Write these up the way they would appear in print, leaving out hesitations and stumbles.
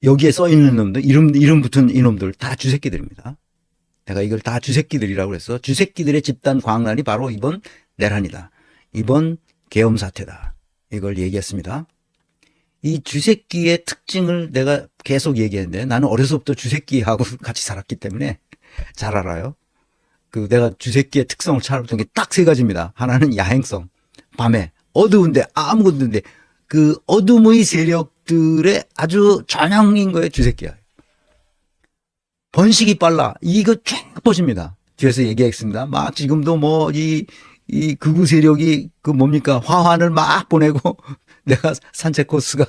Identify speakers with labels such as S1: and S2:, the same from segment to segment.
S1: 여기에 써 있는 놈들, 이름 붙은 이놈들 다 쥐새끼들입니다. 내가 이걸 다 쥐새끼들이라고 해서 쥐새끼들의 집단 광란이 바로 이번 내란이다. 이번 계엄 사태다. 이걸 얘기했습니다. 이 쥐새끼의 특징을 내가 계속 얘기했는데 나는 어려서부터 쥐새끼하고 같이 살았기 때문에 잘 알아요. 그 내가 쥐새끼의 특성을 찾아본 게 딱 세 가지입니다. 하나는 야행성. 밤에 어두운데 아무것도 없는데 그 어둠의 세력들의 아주 전형인 거예요. 쥐새끼야. 번식이 빨라. 이거 쫙 보십니다. 뒤에서 얘기했습니다. 막 지금도 뭐 이 극우 세력이 그 뭡니까 화환을 막 보내고 내가 산책 코스가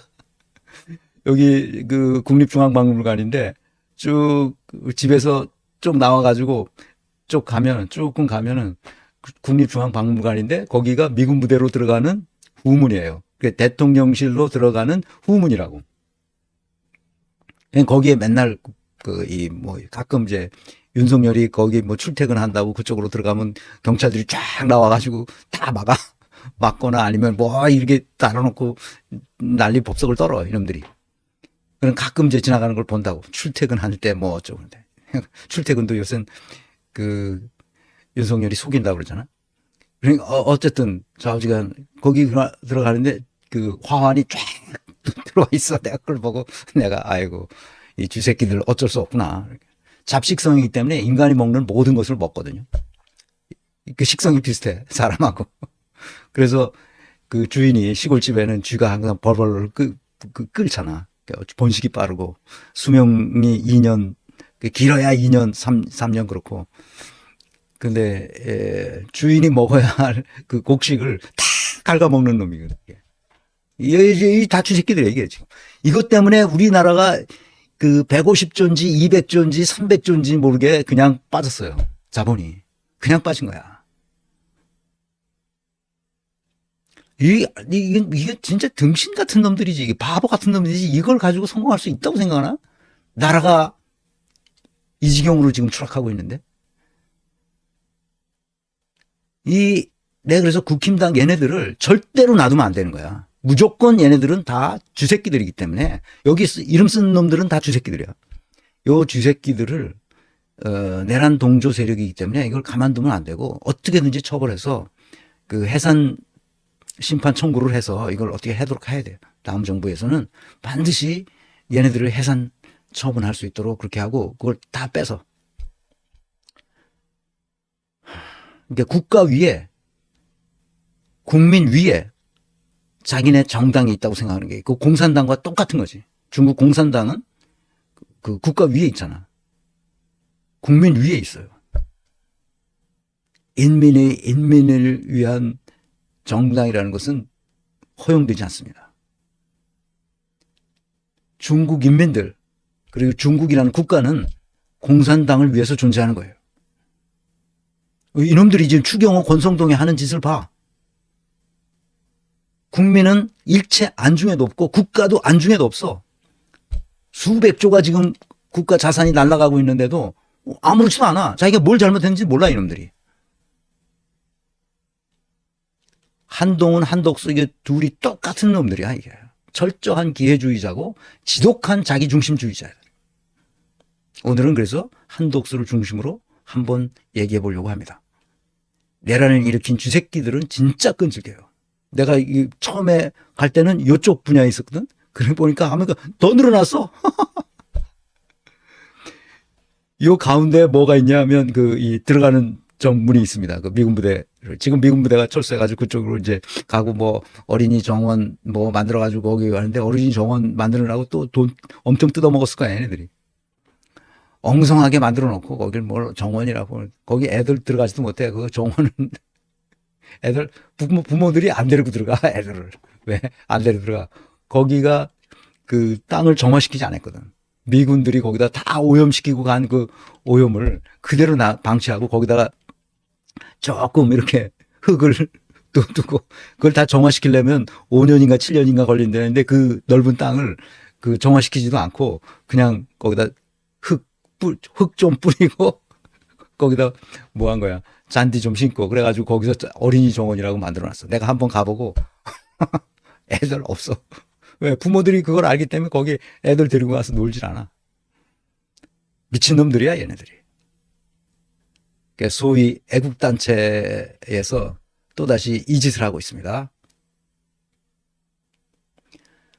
S1: 여기 그 국립중앙박물관인데 쭉 집에서 쭉 나와가지고 조금 가면은 국립중앙박물관인데 거기가 미군 부대로 들어가는 후문이에요. 대통령실로 들어가는 후문이라고. 거기에 맨날 가끔 이제 윤석열이 거기 뭐 출퇴근한다고 그쪽으로 들어가면 경찰들이 쫙 나와가지고 다 막거나 아니면 뭐 이렇게 따라놓고 난리 법석을 떨어 이놈들이. 그럼 가끔 이제 지나가는 걸 본다고. 출퇴근할 때 뭐 어쩌고 그런데. 출퇴근도 요새는 그 윤석열이 속인다고 그러잖아. 그러니까 어쨌든 좌우지간 거기 들어가는데 그 화환이 쫙 들어와 있어. 내가 그걸 보고 내가 아이고 이 쥐새끼들 어쩔 수 없구나. 잡식성이기 때문에 인간이 먹는 모든 것을 먹거든요. 그 식성이 비슷해 사람하고. 그래서 그 주인이 시골집에는 쥐가 항상 벌벌 끓잖아. 번식이 빠르고 수명이 2년 길어야 2년 3년 그렇고. 근데 주인이 먹어야 할 그 곡식을 다 갉아먹는 놈이거든. 이게 다 쥐새끼들이야 이게 지금. 이것 때문에 우리나라가 그 150조인지 200조인지 300조인지 모르게 그냥 빠졌어요. 자본이. 그냥 빠진 거야. 이게 진짜 등신 같은 놈들이지. 이게 바보 같은 놈들이지. 이걸 가지고 성공할 수 있다고 생각하나? 나라가 이 지경으로 지금 추락하고 있는데. 내가 그래서 국힘당 얘네들을 절대로 놔두면 안 되는 거야. 무조건 얘네들은 다 쥐새끼들이기 때문에 여기 이름 쓴 놈들은 다 쥐새끼들이야. 요 쥐새끼들을 내란 동조 세력이기 때문에 이걸 가만두면 안 되고 어떻게든지 처벌해서 그 해산 심판 청구를 해서 이걸 어떻게 하도록 해야 돼요. 다음 정부에서는 반드시 얘네들을 해산 처분할 수 있도록 그렇게 하고 그걸 다 빼서. 그러니까 국가 위에 국민 위에 자기네 정당이 있다고 생각하는 게 그 공산당과 똑같은 거지. 중국 공산당은 그 국가 위에 있잖아. 국민 위에 있어요. 인민을 위한 정당이라는 것은 허용되지 않습니다. 중국 인민들 그리고 중국이라는 국가는 공산당을 위해서 존재하는 거예요. 이놈들이 지금 추경호 권성동이 하는 짓을 봐. 국민은 일체 안중에도 없고 국가도 안중에도 없어. 수백 조가 지금 국가 자산이 날아가고 있는데도 아무렇지도 않아. 자기가 뭘 잘못했는지 몰라 이놈들이. 한동훈, 한덕수 이게 둘이 똑같은 놈들이야 이게. 철저한 기회주의자고 지독한 자기중심주의자야. 오늘은 그래서 한덕수를 중심으로 한번 얘기해 보려고 합니다. 내란을 일으킨 쥐새끼들은 진짜 끈질겨요. 내가 처음에 갈 때는 이쪽 분야에 있었거든. 그래 보니까 아무가 더 늘어났어. 요 가운데 뭐가 있냐면 들어가는 정문이 있습니다. 그 미군 부대를 지금 미군 부대가 철수해가지고 그쪽으로 이제 가고 뭐 어린이 정원 뭐 만들어가지고 거기 가는데 어린이 정원 만들으라고 또 돈 엄청 뜯어먹었을 거야 얘네들이. 엉성하게 만들어 놓고 거길 뭘 정원이라고 거기 애들 들어가지도 못해. 그 정원은 애들 부모들이 안 데리고 들어가 애들을. 왜 안 데리고 들어가? 거기가 그 땅을 정화시키지 않았거든. 미군들이 거기다 다 오염시키고 간 그 오염을 그대로 방치하고 거기다가 조금 이렇게 흙을 두고 그걸 다 정화시키려면 5년인가 7년인가 걸린다는데 그 넓은 땅을 그 정화시키지도 않고 그냥 거기다 흙 좀 뿌리고 거기다 뭐 한 거야. 잔디 좀 심고 그래가지고 거기서 어린이 정원이라고 만들어놨어. 내가 한번 가보고 애들 없어. 왜? 부모들이 그걸 알기 때문에 거기 애들 데리고 가서 놀질 않아. 미친놈들이야, 얘네들이. 소위 애국단체에서 또다시 이 짓을 하고 있습니다.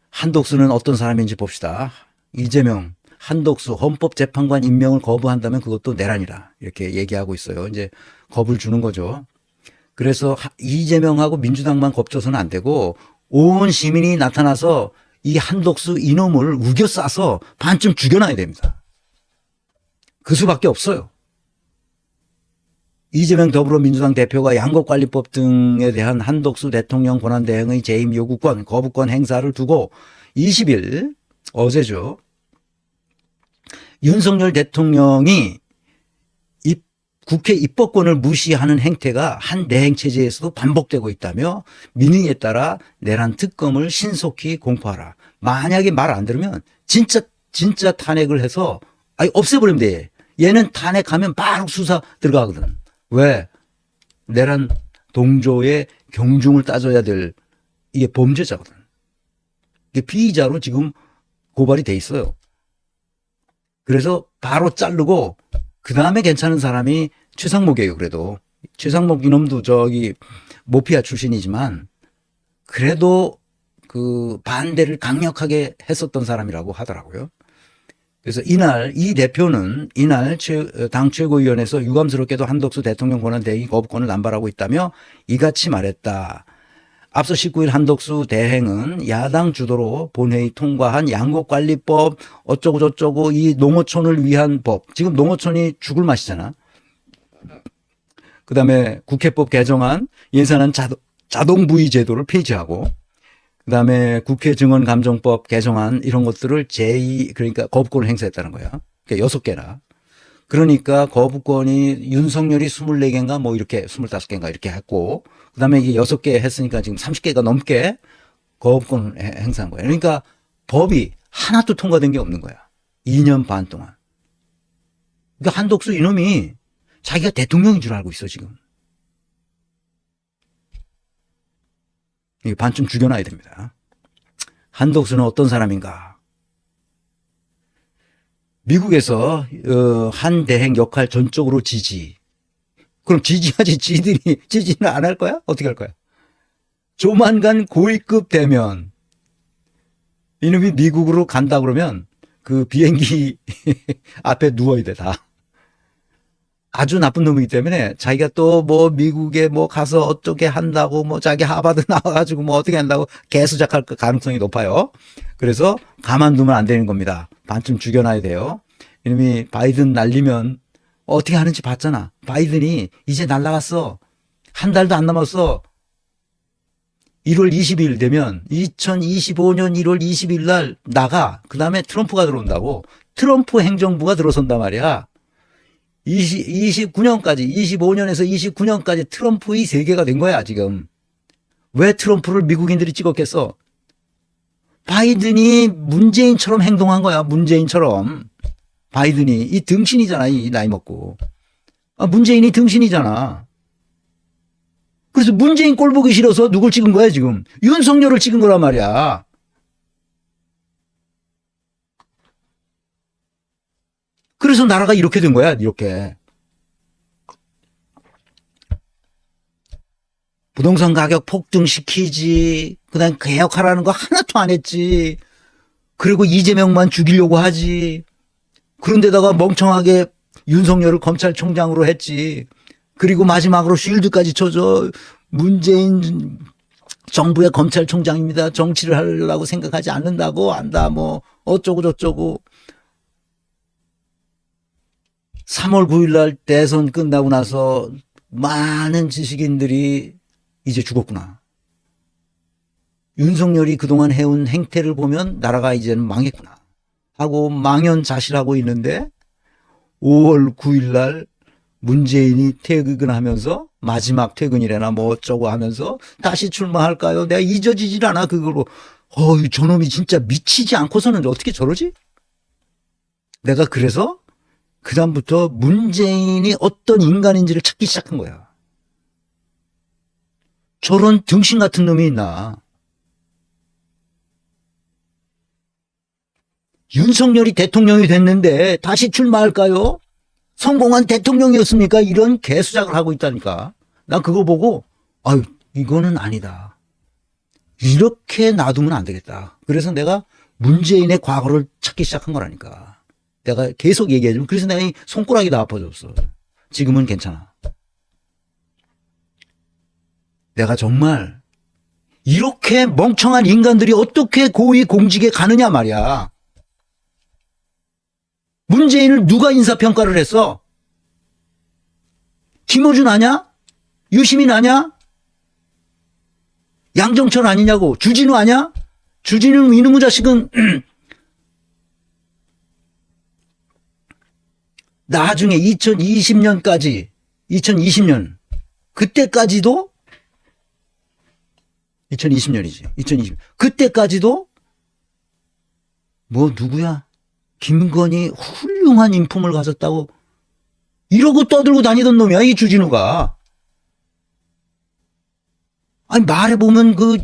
S1: 한독수는 어떤 사람인지 봅시다. 이재명, 한독수 헌법재판관 임명을 거부한다면 그것도 내란이다. 이렇게 얘기하고 있어요. 이제 겁을 주는 거죠. 그래서 이재명하고 민주당만 겁줘서는 안 되고 온 시민이 나타나서 이 한독수 이놈을 우겨 싸서 반쯤 죽여놔야 됩니다. 그 수밖에 없어요. 이재명 더불어민주당 대표가 양곡관리법 등에 대한 한독수 대통령 권한대행의 재임 요구권, 거부권 행사를 두고 20일, 어제죠. 윤석열 대통령이 국회 입법권을 무시하는 행태가 한 대행체제에서도 반복되고 있다며 민의에 따라 내란 특검을 신속히 공포하라. 만약에 말 안 들으면 진짜 탄핵을 해서 없애버리면 돼. 얘는 탄핵하면 바로 수사 들어가거든. 왜? 내란 동조의 경중을 따져야 될 이게 범죄자거든. 이게 피의자로 지금 고발이 돼 있어요. 그래서 바로 자르고 그 다음에 괜찮은 사람이 최상목이에요. 그래도 최상목 이놈도 저기 모피아 출신이지만 그래도 그 반대를 강력하게 했었던 사람이라고 하더라고요. 그래서 이날 이 대표는 이날 당 최고위원회에서 유감스럽게도 한덕수 대통령 권한 대행 거부권을 남발하고 있다며 이같이 말했다. 앞서 19일 한덕수 대행은 야당 주도로 본회의 통과한 양곡관리법 어쩌고 저쩌고 이 농어촌을 위한 법. 지금 농어촌이 죽을 맛이잖아. 그다음에 국회법 개정안 예산안 자동부의 제도를 폐지하고 그다음에 국회 증언감정법 개정안 이런 것들을 그러니까 거부권을 행사했다는 거야. 그러니까 6개나. 그러니까 거부권이 윤석열이 24개인가 뭐 이렇게 25개인가 이렇게 했고 그다음에 이게 6개 했으니까 지금 30개가 넘게 거부권을 행사한 거예요. 그러니까 법이 하나도 통과된 게 없는 거야. 2년 반 동안. 그러니까 한독수 이놈이 자기가 대통령인 줄 알고 있어 지금. 이거 반쯤 죽여놔야 됩니다. 한독수는 어떤 사람인가? 미국에서 한 대행 역할 전적으로 지지. 그럼 지지하지. 지지는 안 할 거야? 어떻게 할 거야? 조만간 고위급 되면 이놈이 미국으로 간다 그러면 그 비행기 앞에 누워야 돼 다. 아주 나쁜 놈이기 때문에 자기가 또 뭐 미국에 뭐 가서 어떻게 한다고 뭐 자기 하버드 나와가지고 뭐 어떻게 한다고 개수작할 가능성이 높아요. 그래서 가만두면 안 되는 겁니다. 반쯤 죽여놔야 돼요. 이놈이 바이든 날리면 어떻게 하는지 봤잖아. 바이든이 이제 날라갔어. 한 달도 안 남았어. 1월 20일 되면 2025년 1월 20일 날 나가. 그 다음에 트럼프가 들어온다고. 트럼프 행정부가 들어선단 말이야. 29년까지 25년에서 29년까지 트럼프의 세계가 된 거야 지금. 왜 트럼프를 미국인들이 찍었겠어? 바이든이 문재인처럼 행동한 거야. 문재인처럼. 바이든이 이 등신이잖아. 이 나이 먹고. 문재인이 등신이잖아. 그래서 문재인 꼴 보기 싫어서 누굴 찍은 거야 지금? 윤석열을 찍은 거란 말이야. 그래서 나라가 이렇게 된 거야. 이렇게. 부동산 가격 폭등시키지. 그다음 개혁하라는 거 하나도 안 했지. 그리고 이재명만 죽이려고 하지. 그런데다가 멍청하게 윤석열을 검찰총장으로 했지. 그리고 마지막으로 쉴드까지 쳐줘. 문재인 정부의 검찰총장입니다. 정치를 하려고 생각하지 않는다고 안다. 뭐 어쩌고 저쩌고. 3월 9일 날 대선 끝나고 나서 많은 지식인들이 이제 죽었구나. 윤석열이 그동안 해온 행태를 보면 나라가 이제는 망했구나 하고 망연자실하고 있는데 5월 9일 날 문재인이 퇴근하면서 마지막 퇴근이래나 뭐 어쩌고 하면서 다시 출마할까요? 내가 잊어지질 않아 그걸로. 저놈이 진짜 미치지 않고서는 어떻게 저러지? 내가 그래서 그다음부터 문재인이 어떤 인간인지를 찾기 시작한 거야. 저런 등신 같은 놈이 있나. 윤석열이 대통령이 됐는데 다시 출마할까요? 성공한 대통령이었습니까? 이런 개수작을 하고 있다니까. 난 그거 보고 아유 이거는 아니다. 이렇게 놔두면 안 되겠다. 그래서 내가 문재인의 과거를 찾기 시작한 거라니까. 내가 계속 얘기해주면 그래서 내가 이 손가락이 다 아파졌어. 지금은 괜찮아. 내가 정말 이렇게 멍청한 인간들이 어떻게 고위 공직에 가느냐 말이야. 문재인을 누가 인사평가를 했어? 김어준 아냐? 유시민 아냐? 양정철 아니냐고. 주진우 아냐? 주진우 이놈의 자식은 나중에 2020년까지 2020년 그때까지도 2020년이지. 2020년. 그때까지도 뭐 누구야? 김건희 훌륭한 인품을 가졌다고 이러고 떠들고 다니던 놈이야, 이 주진우가. 아니 말해보면 그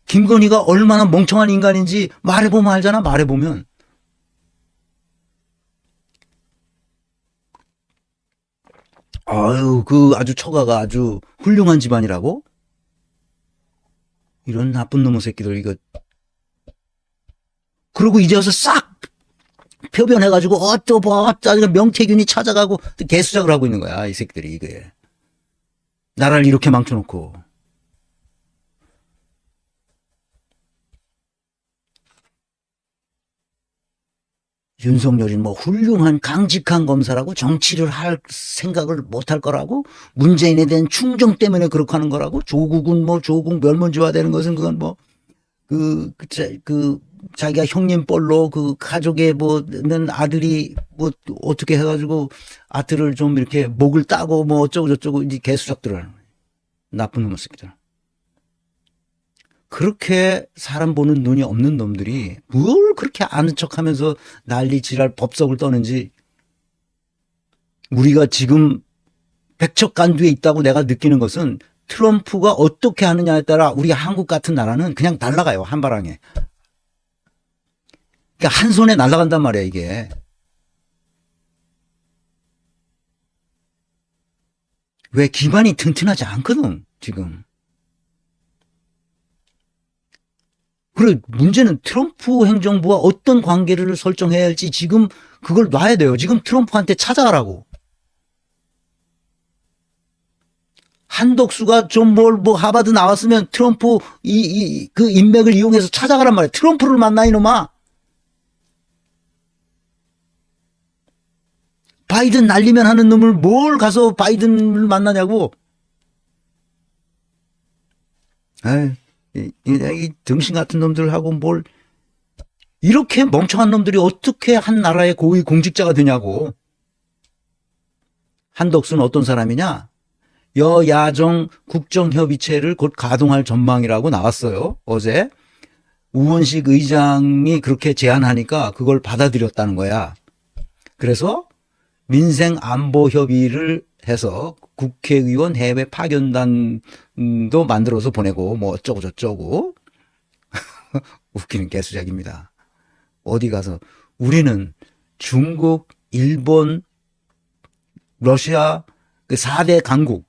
S1: 김건희가 얼마나 멍청한 인간인지 말해보면 알잖아. 말해보면. 아유 그 아주 처가가 아주 훌륭한 집안이라고? 이런 나쁜 놈의 새끼들 이거. 그러고 이제 와서 싹 표변해가지고 어쩌고 명태균이 찾아가고 개수작을 하고 있는 거야 이 새끼들이. 이게 나라를 이렇게 망쳐놓고. 윤석열이 뭐 훌륭한 강직한 검사라고 정치를 할 생각을 못할 거라고 문재인에 대한 충정 때문에 그렇게 하는 거라고 조국은 뭐 조국 멸문지화되는 것은 그건 뭐 자기가 형님 뻘로 그 가족의 뭐는 아들이 뭐 어떻게 해가지고 아들을 좀 이렇게 목을 따고 뭐 어쩌고 저쩌고 이제 개수작들을 하는 거예요. 나쁜 놈의 새끼들. 그렇게 사람 보는 눈이 없는 놈들이 뭘 그렇게 아는 척하면서 난리 지랄 법석을 떠는지. 우리가 지금 백척간두에 있다고 내가 느끼는 것은 트럼프가 어떻게 하느냐에 따라 우리 한국 같은 나라는 그냥 날아가요. 한 바랑에. 그러니까 한 손에 날아간단 말이야 이게. 왜 기반이 튼튼하지 않거든 지금. 그래 문제는 트럼프 행정부와 어떤 관계를 설정해야 할지 지금 그걸 놔야 돼요. 지금 트럼프한테 찾아가라고. 한덕수가 좀 뭐 하버드 나왔으면 트럼프 그 인맥을 이용해서 찾아가란 말이야. 트럼프를 만나 이놈아. 바이든 날리면 하는 놈을 뭘 가서 바이든을 만나냐고. 에이. 이 등신 같은 놈들하고 뭘 이렇게 멍청한 놈들이 어떻게 한 나라의 고위 공직자가 되냐고. 한덕수는 어떤 사람이냐? 여야정 국정협의체를 곧 가동할 전망이라고 나왔어요. 어제 우원식 의장이 그렇게 제안하니까 그걸 받아들였다는 거야. 그래서 민생안보협의를 해서 국회의원 해외 파견단도 만들어서 보내고 뭐 어쩌고 저쩌고. 웃기는 개수작입니다. 어디 가서 우리는 중국, 일본, 러시아 그 4대 강국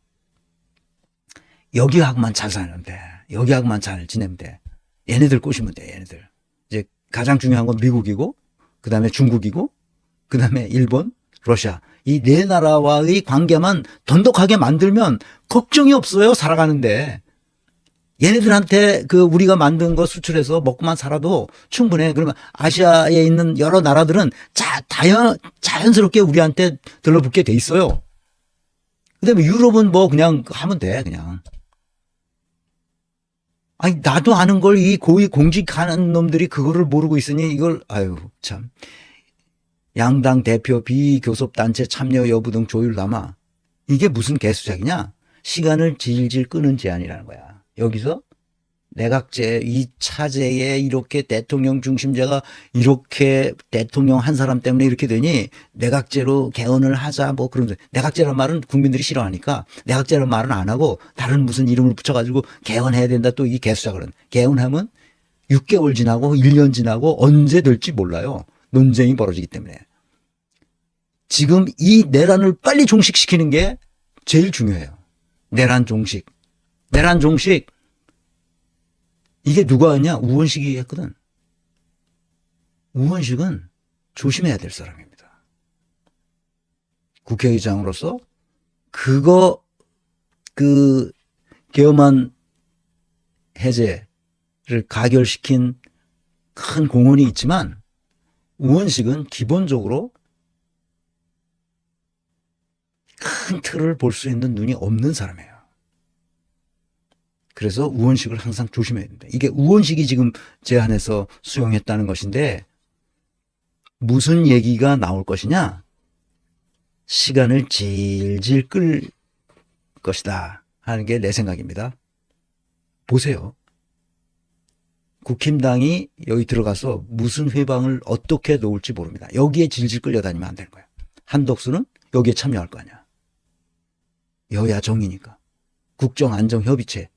S1: 여기하고만 잘 사는데 여기하고만 잘 지내면 돼. 얘네들 꼬시면 돼. 얘네들. 이제 가장 중요한 건 미국이고 그다음에 중국이고 그다음에 일본, 러시아. 이 네 나라와의 관계만 돈독하게 만들면 걱정이 없어요. 살아가는데. 얘네들한테 그 우리가 만든 거 수출해서 먹고만 살아도 충분해. 그러면 아시아에 있는 여러 나라들은 자연스럽게 우리한테 들러붙게 돼 있어요. 그다음에 유럽은 뭐 그냥 하면 돼. 그냥. 아니 나도 아는 걸 이 고위 공직하는 놈들이 그거를 모르고 있으니 이걸 아유 참. 양당 대표 비교섭단체 참여 여부 등 조율 남아. 이게 무슨 개수작이냐? 시간을 질질 끄는 제안이라는 거야. 여기서 내각제 이 차제에 이렇게 대통령 중심제가 이렇게 대통령 한 사람 때문에 이렇게 되니 내각제로 개헌을 하자 뭐 그런. 내각제라는 말은 국민들이 싫어하니까 내각제라는 말은 안 하고 다른 무슨 이름을 붙여가지고 개헌해야 된다. 또 이 개수작을. 개헌하면 6개월 지나고 1년 지나고 언제 될지 몰라요. 논쟁이 벌어지기 때문에. 지금 이 내란을 빨리 종식시키는 게 제일 중요해요. 내란 종식. 내란 종식. 이게 누가 하냐? 우원식이 했거든. 우원식은 조심해야 될 사람입니다. 국회의장으로서 계엄안 해제를 가결시킨 큰 공헌이 있지만 우원식은 기본적으로 큰 틀을 볼 수 있는 눈이 없는 사람이에요. 그래서 우원식을 항상 조심해야 된다. 이게 우원식이 지금 제안해서 수용했다는 것인데 무슨 얘기가 나올 것이냐? 시간을 질질 끌 것이다 하는 게 내 생각입니다. 보세요. 국힘당이 여기 들어가서 무슨 회방을 어떻게 놓을지 모릅니다. 여기에 질질 끌려다니면 안 되는 거예요. 한덕수는 여기에 참여할 거 아니야. 여야 정의니까. 국정안정협의체.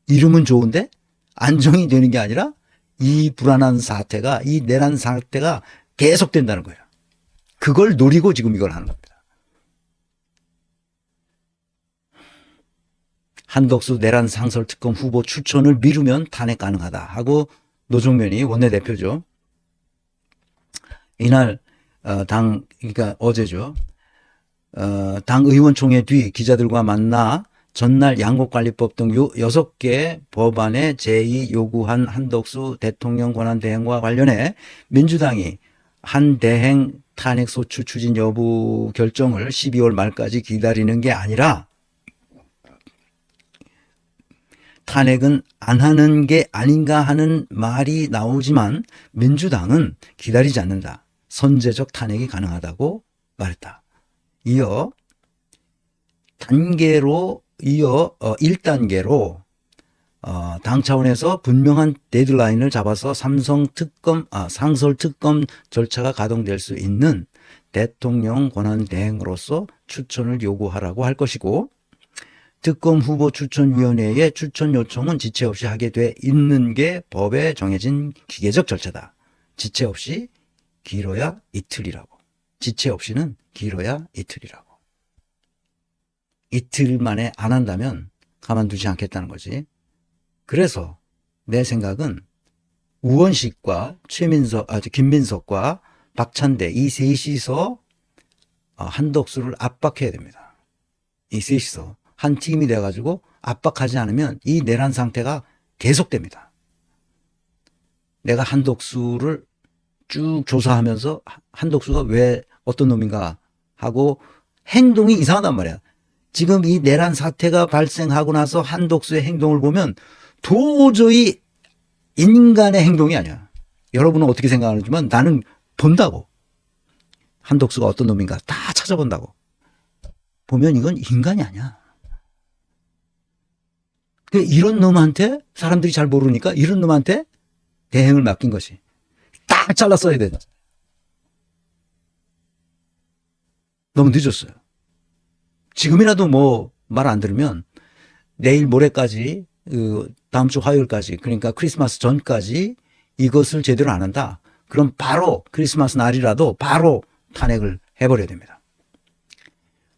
S1: 이름은 좋은데 안정이 되는 게 아니라 이 불안한 사태가, 이 내란 사태가 계속된다는 거예요. 그걸 노리고 지금 이걸 하는 겁니다. 한덕수 내란 상설특검 후보 추천을 미루면 탄핵 가능하다 하고 노종면이 원내대표죠. 이날 그러니까 어제죠. 당 의원총회 뒤 기자들과 만나 전날 양곡관리법 등 6개 법안에 제의 요구한 한덕수 대통령 권한대행과 관련해 민주당이 한 대행 탄핵소추 추진 여부 결정을 12월 말까지 기다리는 게 아니라 탄핵은 안 하는 게 아닌가 하는 말이 나오지만 민주당은 기다리지 않는다. 선제적 탄핵이 가능하다고 말했다. 이어 1단계로 당 차원에서 분명한 데드라인을 잡아서 상설특검 절차가 가동될 수 있는 대통령 권한대행으로서 추천을 요구하라고 할 것이고 특검 후보 추천위원회의 추천 요청은 지체 없이 하게 돼 있는 게 법에 정해진 기계적 절차다. 지체 없이 길어야 이틀이라고. 지체 없이는 길어야 이틀이라고. 이틀 만에 안 한다면 가만두지 않겠다는 거지. 그래서 내 생각은 우원식과 김민석과 박찬대 이 셋이서 한덕수를 압박해야 됩니다. 이 셋이서 한 팀이 돼가지고 압박하지 않으면 이 내란 상태가 계속됩니다. 내가 한덕수를 쭉 조사하면서 한덕수가 왜 어떤 놈인가 하고 행동이 이상하단 말이야. 지금 이 내란 사태가 발생하고 나서 한덕수의 행동을 보면 도저히 인간의 행동이 아니야. 여러분은 어떻게 생각하는지만 나는 본다고. 한덕수가 어떤 놈인가 다 찾아본다고. 보면 이건 인간이 아니야. 이런 놈한테 사람들이 잘 모르니까 이런 놈한테 대행을 맡긴 것이 딱 잘라 써야 돼. 너무 늦었어요. 지금이라도 뭐 말 안 들으면 내일 모레까지 다음 주 화요일까지 그러니까 크리스마스 전까지 이것을 제대로 안 한다. 그럼 바로 크리스마스 날이라도 바로 탄핵을 해버려야 됩니다.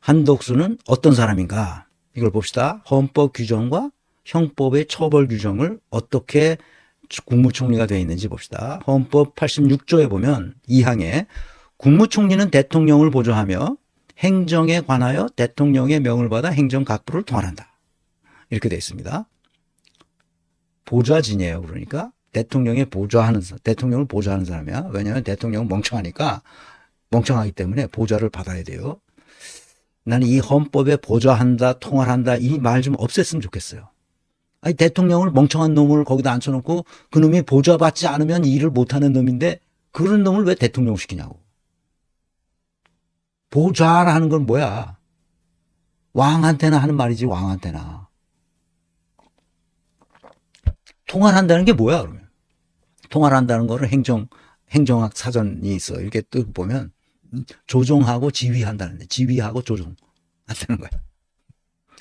S1: 한덕수는 어떤 사람인가 이걸 봅시다. 헌법 규정과 형법의 처벌 규정을 어떻게 국무총리가 되어 있는지 봅시다. 헌법 86조에 보면 2항에 국무총리는 대통령을 보좌하며 행정에 관하여 대통령의 명을 받아 행정각부를 통할한다. 이렇게 되어 있습니다. 보좌진이에요. 그러니까 대통령을 보좌하는 사람이야. 왜냐하면 대통령은 멍청하기 때문에 보좌를 받아야 돼요. 나는 이 헌법에 보좌한다, 통할한다 이 말 좀 없앴으면 좋겠어요. 아니 대통령을 멍청한 놈을 거기다 앉혀놓고 그 놈이 보좌받지 않으면 일을 못하는 놈인데 그런 놈을 왜 대통령 시키냐고. 보좌라는 건 뭐야? 왕한테나 하는 말이지 왕한테나. 통할한다는 게 뭐야 그러면? 통할한다는 거를 행정학 사전이 있어. 이렇게 또 보면 조종하고 지휘한다는데 지휘하고 조종한다는 거야.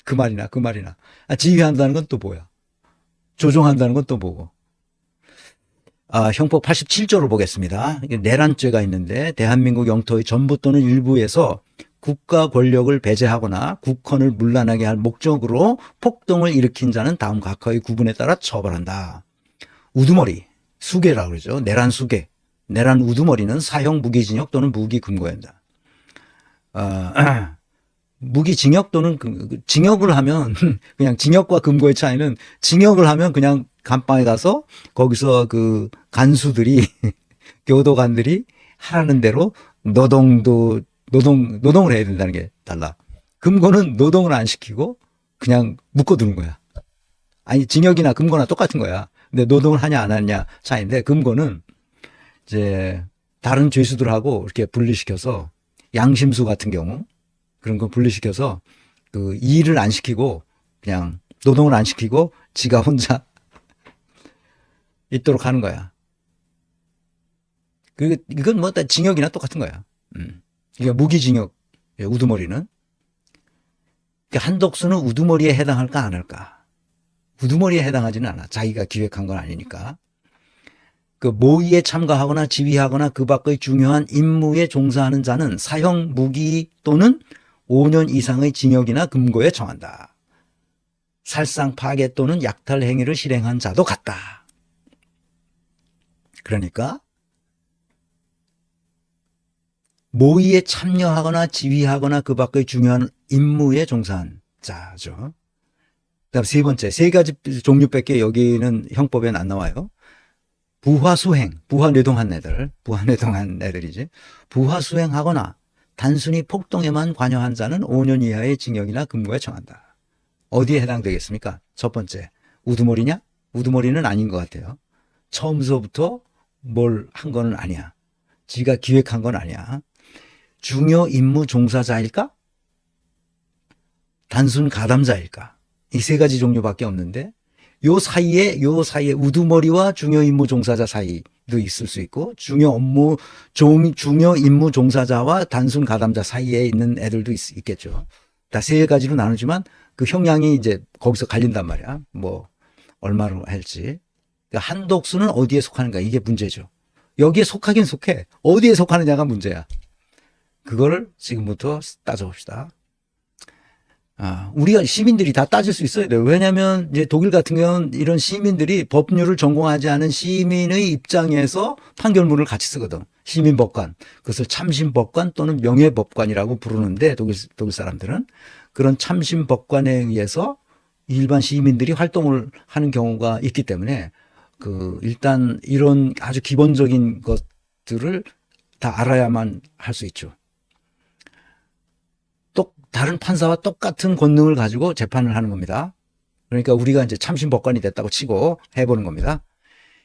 S1: 그 말이나. 지휘한다는 건 또 뭐야? 조종한다는 건 또 뭐고? 형법 87조를 보겠습니다. 내란죄가 있는데 대한민국 영토의 전부 또는 일부에서 국가 권력을 배제하거나 국헌을 문란하게 할 목적으로 폭동을 일으킨 자는 다음 각하의 구분에 따라 처벌한다. 우두머리, 수괴라고 그러죠. 내란 수괴. 내란 우두머리는 사형 무기징역 또는 무기금고입니다. 무기징역 또는 징역을 하면 그냥 징역과 금고의 차이는 징역을 하면 그냥 감방에 가서 거기서 그 간수들이 교도관들이 하라는 대로 노동을 해야 된다는 게 달라. 금고는 노동을 안 시키고 그냥 묶어두는 거야. 아니 징역이나 금고나 똑같은 거야. 근데 노동을 하냐 안 하냐 차이인데 금고는 이제 다른 죄수들하고 이렇게 분리시켜서 양심수 같은 경우 그런 거 분리시켜서 그 일을 안 시키고 그냥 노동을 안 시키고 지가 혼자 있도록 하는 거야. 이건 뭐 징역이나 똑같은 거야. 이게 무기징역, 우두머리는. 한독수는 우두머리에 해당할까 안 할까? 우두머리에 해당하지는 않아. 자기가 기획한 건 아니니까. 그 모의에 참가하거나 지휘하거나 그 밖의 중요한 임무에 종사하는 자는 사형 무기 또는 5년 이상의 징역이나 금고에 처한다. 살상 파괴 또는 약탈 행위를 실행한 자도 같다. 그러니까 모의에 참여하거나 지휘하거나 그 밖의 중요한 임무에 종사한 자죠. 그다음 세 번째, 세 가지 종류밖에 여기는 형법에 안 나와요. 부하수행, 부하뇌동한 애들이지. 부하수행하거나 단순히 폭동에만 관여한 자는 5년 이하의 징역이나 금고에 처한다. 어디에 해당되겠습니까? 첫 번째, 우두머리냐? 우두머리는 아닌 것 같아요. 처음서부터 뭘 한 건 아니야. 지가 기획한 건 아니야. 중요 임무 종사자일까? 단순 가담자일까? 이 세 가지 종류밖에 없는데 요 사이에 우두머리와 중요 임무 종사자 사이도 있을 수 있고 중요 임무 종사자와 단순 가담자 사이에 있는 애들도 있겠죠. 다 세 가지로 나누지만 그 형량이 이제 거기서 갈린단 말이야. 뭐 얼마로 할지. 그러니까 한독수는 어디에 속하는가 이게 문제죠. 여기에 속하긴 속해. 어디에 속하느냐가 문제야. 그거를 지금부터 따져봅시다. 우리가 시민들이 다 따질 수 있어야 돼요. 왜냐하면 이제 독일 같은 경우는 이런 시민들이 법률을 전공하지 않은 시민의 입장에서 판결문을 같이 쓰거든. 시민법관. 그것을 참신법관 또는 명예법관이라고 부르는데 독일 사람들은 그런 참신법관에 의해서 일반 시민들이 활동을 하는 경우가 있기 때문에 일단 이런 아주 기본적인 것들을 다 알아야만 할 수 있죠. 다른 판사와 똑같은 권능을 가지고 재판을 하는 겁니다. 그러니까 우리가 이제 참신법관이 됐다고 치고 해보는 겁니다.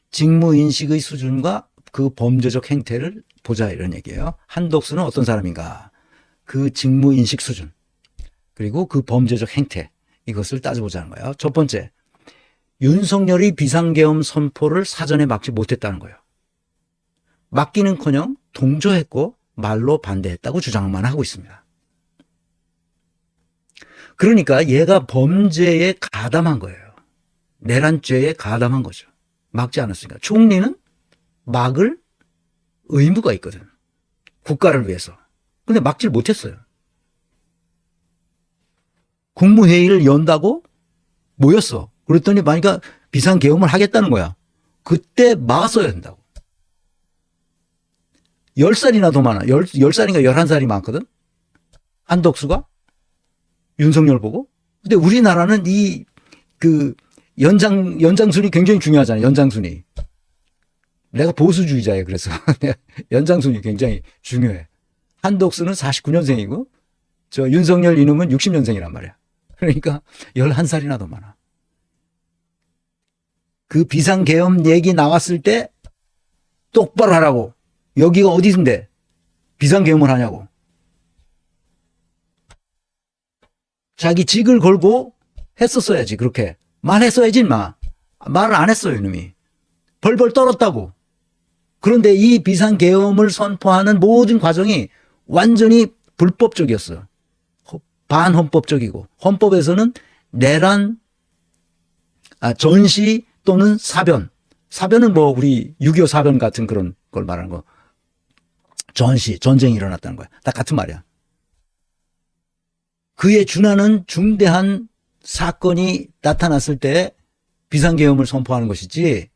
S1: 직무인식의 수준과 그 범죄적 행태를 보자 이런 얘기예요. 한독수는 어떤 사람인가? 그 직무인식 수준 그리고 그 범죄적 행태 이것을 따져보자는 거예요. 첫 번째, 윤석열이 비상계엄 선포를 사전에 막지 못했다는 거예요. 막기는커녕 동조했고 말로 반대했다고 주장만 하고 있습니다. 그러니까 얘가 범죄에 가담한 거예요. 내란죄에 가담한 거죠. 막지 않았으니까. 총리는 막을 의무가 있거든. 국가를 위해서. 근데 막질 못했어요. 국무회의를 연다고 모였어. 그랬더니 만약에 비상계엄을 하겠다는 거야. 그때 막았어야 된다고. 10살이나 더 많아. 10살인가 11살이 많거든. 한독수가. 윤석열 보고. 근데 우리나라는 연장순이 굉장히 중요하잖아요. 연장순이. 내가 보수주의자예요. 그래서. 연장순이 굉장히 중요해. 한독수는 49년생이고, 윤석열 이놈은 60년생이란 말이야. 그러니까 11살이나 더 많아. 그 비상계엄 얘기 나왔을 때 똑바로 하라고. 여기가 어디인데 비상계엄을 하냐고. 자기 직을 걸고 했었어야지. 그렇게 말했어야지 인마. 말을 안 했어요 이놈이. 벌벌 떨었다고. 그런데 이 비상계엄을 선포하는 모든 과정이 완전히 불법적이었어요. 반헌법적이고 헌법에서는 내란 전시 또는 사변 사변은 뭐 우리 6.25 사변 같은 그런 걸 말하는 거. 전쟁이 일어났다는 거야. 다 같은 말이야. 그에 준하는 중대한 사건이 나타났을 때 비상계엄을 선포하는 것이지,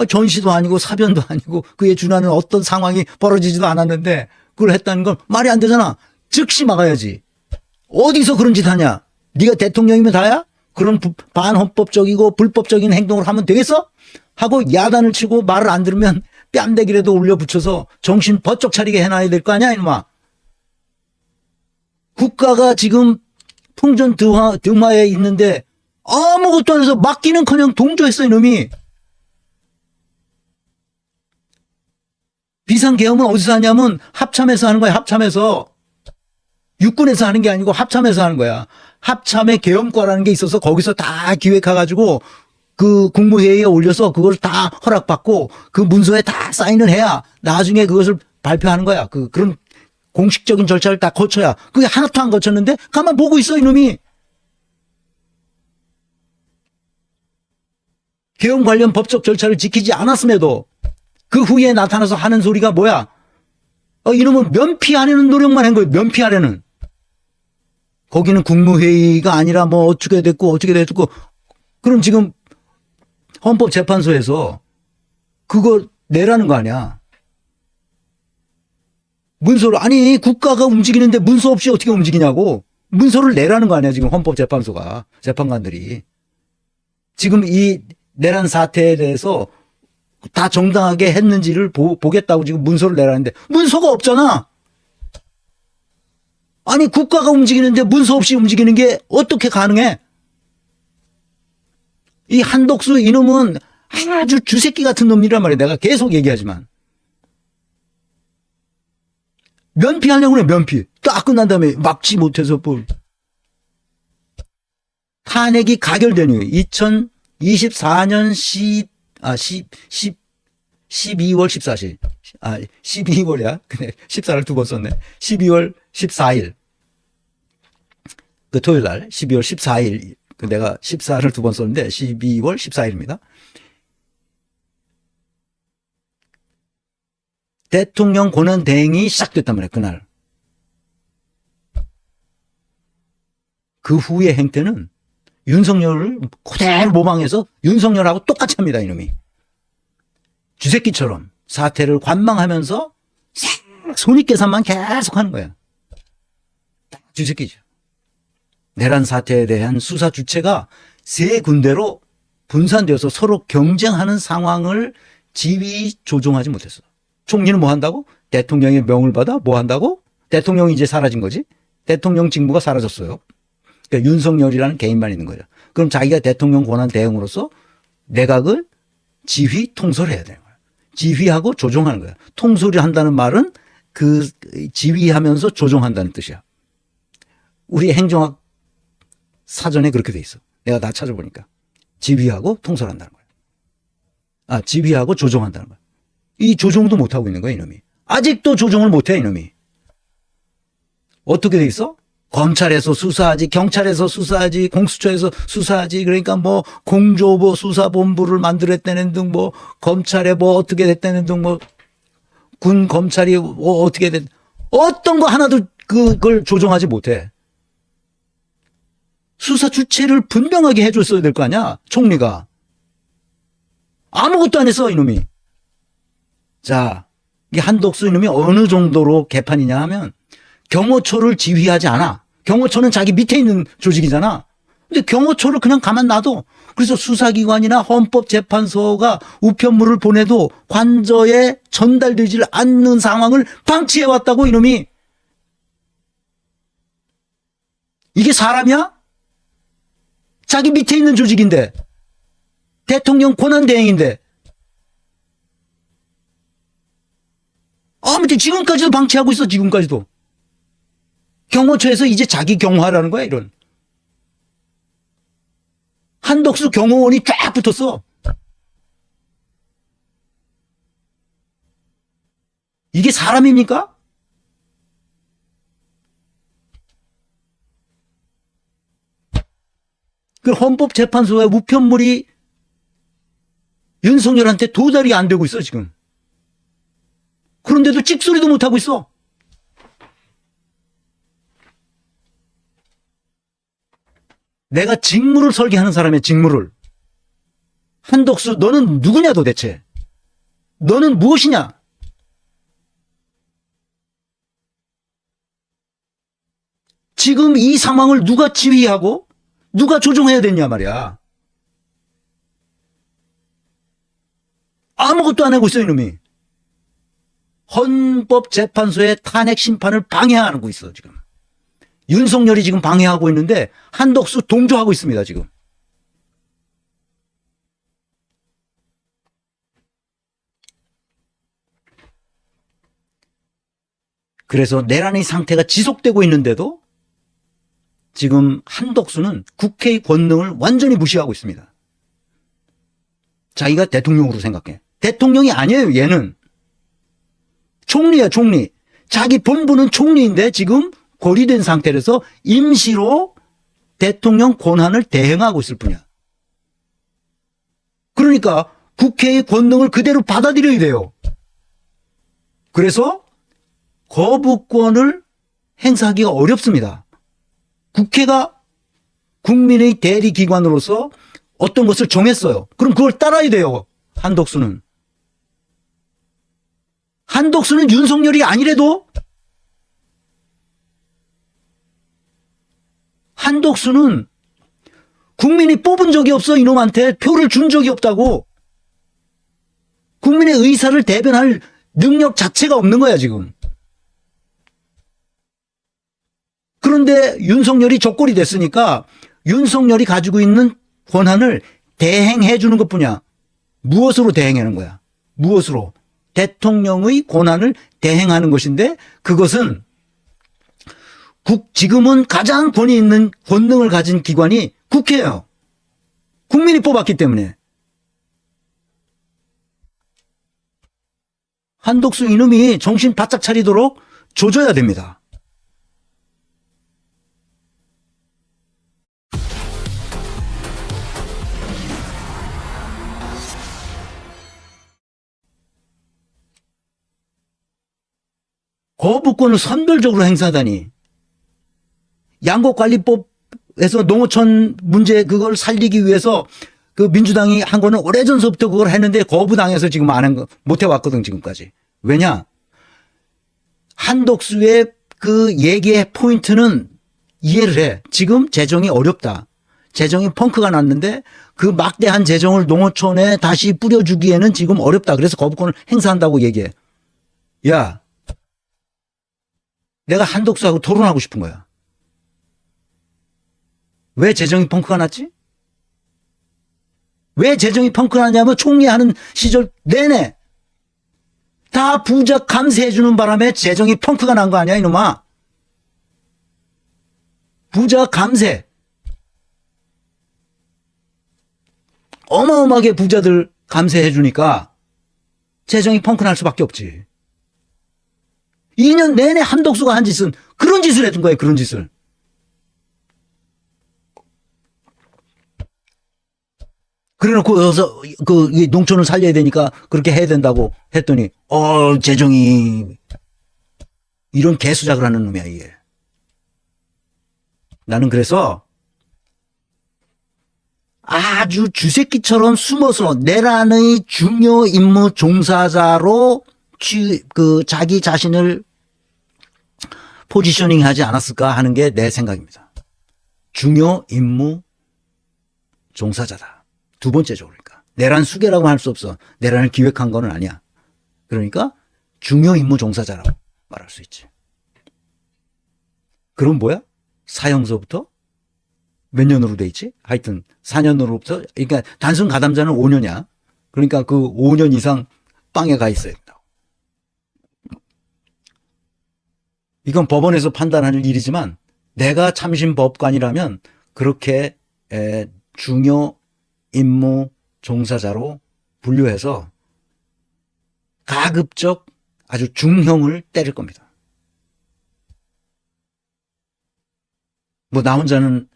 S1: 전시도 아니고 사변도 아니고 그에 준하는 어떤 상황이 벌어지지도 않았는데 그걸 했다는 건 말이 안 되잖아. 즉시 막아야지. 어디서 그런 짓 하냐? 네가 대통령이면 다야? 그런 반헌법적이고 불법적인 행동을 하면 되겠어? 하고 야단을 치고 말을 안 들으면 뺨대기라도 올려붙여서 정신 번쩍 차리게 해놔야 될 거 아니야, 이놈아. 국가가 지금 풍전등화에 있는데 아무것도 안 해서 막기는커녕 동조했어, 이놈이. 비상계엄은 어디서 하냐면 합참에서 하는 거야, 합참에서. 육군에서 하는 게 아니고 합참에서 하는 거야. 합참의 계엄과라는 게 있어서 거기서 다 기획해가지고 그 국무회의에 올려서 그걸 다 허락받고 그 문서에 다 사인을 해야 나중에 그것을 발표하는 거야. 그런 공식적인 절차를 다 거쳐야. 그게 하나도 안 거쳤는데 가만 보고 있어, 이놈이. 계엄 관련 법적 절차를 지키지 않았음에도 그 후에 나타나서 하는 소리가 뭐야? 이놈은 면피하려는 노력만 한 거예요. 면피하려는. 거기는 국무회의가 아니라 뭐 어떻게 됐고 그럼 지금 헌법재판소에서 그거 내라는 거 아니야. 문서를, 아니 국가가 움직이는데 문서 없이 어떻게 움직이냐고. 문서를 내라는 거 아니야 지금 헌법재판소가. 재판관들이. 지금 이 내란 사태에 대해서 다 정당하게 했는지를 보겠다고 지금 문서를 내라는데 문서가 없잖아. 아니 국가가 움직이는데 문서 없이 움직이는 게 어떻게 가능해? 이 한덕수 이놈은 아주 쥐새끼 같은 놈이란 말이야. 내가 계속 얘기하지만. 면피하려고 그래, 면피. 딱 끝난 다음에 막지 못해서 뭘. 탄핵이 가결된 이후 2024년 12월 14일. 12월이야. 근데 14를 두 번 썼네. 12월 14일. 그 토요일 날 12월 14일. 내가 14를 두 번 썼는데 12월 14일입니다. 대통령 권한 대행이 시작됐단 말이에요. 그날. 그 후의 행태는 윤석열을 그대로 모방해서 윤석열하고 똑같이 합니다. 이놈이. 쥐새끼처럼 사태를 관망하면서 손익계산만 계속 하는 거야. 딱 쥐새끼죠. 내란 사태에 대한 수사 주체가 세 군데로 분산되어서 서로 경쟁하는 상황을 지휘 조종하지 못했어. 총리는 뭐 한다고? 대통령의 명을 받아 뭐 한다고? 대통령이 이제 사라진 거지. 대통령 직무가 사라졌어요. 그러니까 윤석열이라는 개인만 있는 거죠. 그럼 자기가 대통령 권한 대행으로서 내각을 지휘 통솔해야 되는 거야. 지휘하고 조종하는 거야. 통솔이 한다는 말은 그 지휘하면서 조종한다는 뜻이야. 우리 행정학 사전에 그렇게 돼 있어. 내가 다 찾아보니까. 지휘하고 통솔한다는 거야. 지휘하고 조종한다는 거야. 이 조종도 못하고 있는 거야, 이놈이. 아직도 조종을 못해, 이놈이. 어떻게 돼 있어? 검찰에서 수사하지, 경찰에서 수사하지, 공수처에서 수사하지. 그러니까 뭐 공조보 수사본부를 만들었다는 등 뭐 검찰에 뭐 어떻게 됐다는 등 뭐 군 검찰이 뭐 어떻게 됐, 어떤 거 하나도 그걸 조종하지 못해. 수사 주체를 분명하게 해줬어야 될 거 아니야, 총리가. 아무것도 안 했어, 이놈이. 자, 이 한덕수 이놈이 어느 정도로 개판이냐 하면 경호처를 지휘하지 않아. 경호처는 자기 밑에 있는 조직이잖아. 근데 경호처를 그냥 가만 놔둬. 그래서 수사기관이나 헌법재판소가 우편물을 보내도 관저에 전달되지 않는 상황을 방치해왔다고, 이놈이. 이게 사람이야? 자기 밑에 있는 조직인데. 대통령 권한대행인데. 아무튼 지금까지도 방치하고 있어, 지금까지도. 경호처에서 이제 자기 경호하라는 거야, 이런. 한덕수 경호원이 쫙 붙었어. 이게 사람입니까? 그 헌법재판소에 우편물이 윤석열한테 도달이 안 되고 있어 지금. 그런데도 찍소리도 못하고 있어. 내가 직무를 설계하는 사람의 직무를. 한덕수 너는 누구냐 도대체. 너는 무엇이냐. 지금 이 상황을 누가 지휘하고 누가 조종해야 되냐 말이야. 아무것도 안 하고 있어 이놈이. 헌법재판소의 탄핵 심판을 방해하고 있어 지금. 윤석열이 지금 방해하고 있는데 한덕수 동조하고 있습니다 지금. 그래서 내란의 상태가 지속되고 있는데도 지금 한덕수는 국회의 권능을 완전히 무시하고 있습니다. 자기가 대통령으로 생각해. 대통령이 아니에요 얘는. 총리야 총리. 자기 본부는 총리인데 지금 고리된 상태라서 임시로 대통령 권한을 대행하고 있을 뿐이야. 그러니까 국회의 권능을 그대로 받아들여야 돼요. 그래서 거부권을 행사하기가 어렵습니다. 국회가 국민의 대리기관으로서 어떤 것을 정했어요. 그럼 그걸 따라야 돼요. 한덕수는. 한덕수는 윤석열이 아니래도 한덕수는 국민이 뽑은 적이 없어. 이놈한테 표를 준 적이 없다고. 국민의 의사를 대변할 능력 자체가 없는 거야 지금. 그런데 윤석열이 적골이 됐으니까 윤석열이 가지고 있는 권한을 대행해 주는 것뿐이야. 무엇으로 대행하는 거야? 무엇으로? 대통령의 권한을 대행하는 것인데 그것은 지금은 가장 권위 있는 권능을 가진 기관이 국회예요. 국민이 뽑았기 때문에. 한덕수 이놈이 정신 바짝 차리도록 조져야 됩니다. 거부권을 선별적으로 행사하다니. 양곡관리법에서 농어촌 문제 그걸 살리기 위해서 그 민주당이 한 거는 오래전서부터 그걸 했는데 거부당해서 지금 안 한 거, 못 해왔거든, 지금까지. 왜냐? 한덕수의 그 얘기의 포인트는 이해를 해. 지금 재정이 어렵다. 재정이 펑크가 났는데 그 막대한 재정을 농어촌에 다시 뿌려주기에는 지금 어렵다. 그래서 거부권을 행사한다고 얘기해. 야, 내가 한덕수하고 토론하고 싶은 거야. 왜 재정이 펑크가 났지? 왜 재정이 펑크가 났냐면 총리하는 시절 내내 다 부자 감세해주는 바람에 재정이 펑크가 난 거 아니야 이놈아. 부자 감세. 어마어마하게 부자들 감세해주니까 재정이 펑크 날 수밖에 없지. 2년 내내 한덕수가 한 짓은 그런 짓을 해준 거예요. 그런 짓을. 그래놓고 여기서 그 농촌을 살려야 되니까 그렇게 해야 된다고 했더니 재정이 이런 개수작을 하는 놈이야 이게. 나는 그래서 아주 쥐새끼처럼 숨어서 내란의 중요 임무 종사자로 자기 자신을 포지셔닝 하지 않았을까 하는 게 내 생각입니다. 중요 임무 종사자다. 두 번째죠. 그러니까 내란 수계라고 할 수 없어. 내란을 기획한 건 아니야. 그러니까 중요 임무 종사자라고 말할 수 있지. 그럼 뭐야? 사형서부터 몇 년으로 돼 있지? 하여튼 4년으로부터. 그러니까 단순 가담자는 5년이야. 그러니까 그 5년 이상 빵에 가 있어야 된다고. 이건 법원에서 판단할 일이지만 내가 참신 법관이라면 그렇게 중요 임무 종사자로 분류해서 가급적 아주 중형을 때릴 겁니다. 뭐 나 혼자는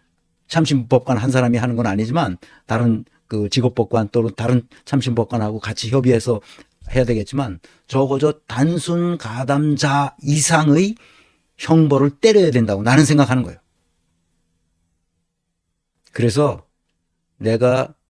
S1: 참신 법관 한 사람이 하는 건 아니지만 다른 그 직업법관 또는 다른 참신법관하고 같이 협의해서 해야 되겠지만 적어도 단순 가담자 이상의 형벌을 때려야 된다고 나는 생각하는 거예요. 그래서 내가